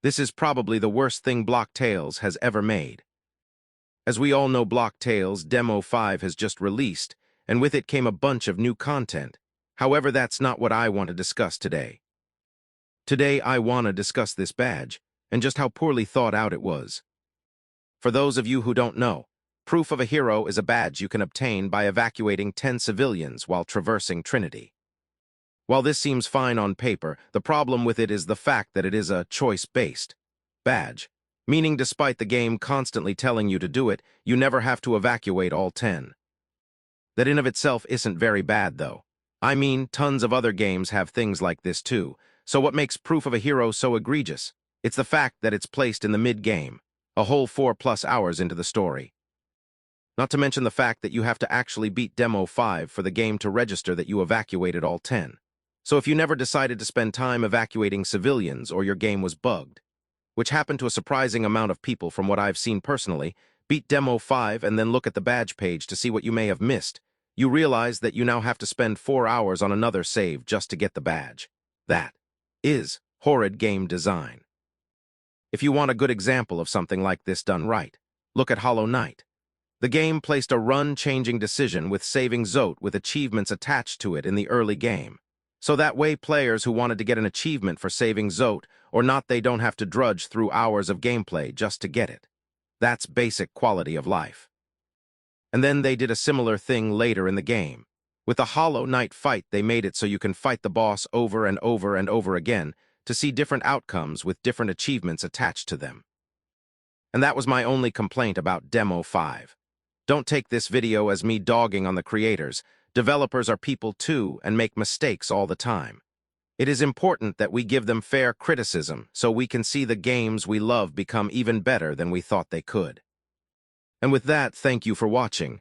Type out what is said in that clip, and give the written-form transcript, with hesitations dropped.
This is probably the worst thing Block Tales has ever made. As we all know, Block Tales Demo 5 has just released, and with it came a bunch of new content. However, that's not what I want to discuss today. Today, I want to discuss this badge, and just how poorly thought out it was. For those of you who don't know, Proof of a Hero is a badge you can obtain by evacuating 10 civilians while traversing Trinity. While this seems fine on paper, the problem with it is the fact that it is a choice-based badge, meaning despite the game constantly telling you to do it, you never have to evacuate all 10. That in of itself isn't very bad, though. I mean, tons of other games have things like this too, so what makes Proof of a Hero so egregious? It's the fact that it's placed in the mid-game, a whole 4+ hours into the story. Not to mention the fact that you have to actually beat Demo 5 for the game to register that you evacuated all 10. So if you never decided to spend time evacuating civilians or your game was bugged, which happened to a surprising amount of people from what I've seen personally, beat Demo 5 and then look at the badge page to see what you may have missed, you realize that you now have to spend 4 hours on another save just to get the badge. That is horrid game design. If you want a good example of something like this done right, look at Hollow Knight. The game placed a run-changing decision with saving Zote with achievements attached to it in the early game. So that way players who wanted to get an achievement for saving Zote or not, they don't have to drudge through hours of gameplay just to get it. That's basic quality of life. And then they did a similar thing later in the game. With the Hollow Knight fight, they made it so you can fight the boss over and over and over again to see different outcomes with different achievements attached to them. And that was my only complaint about Demo 5. Don't take this video as me dogging on the creators. Developers are people too and make mistakes all the time. It is important that we give them fair criticism so we can see the games we love become even better than we thought they could. And with that, thank you for watching.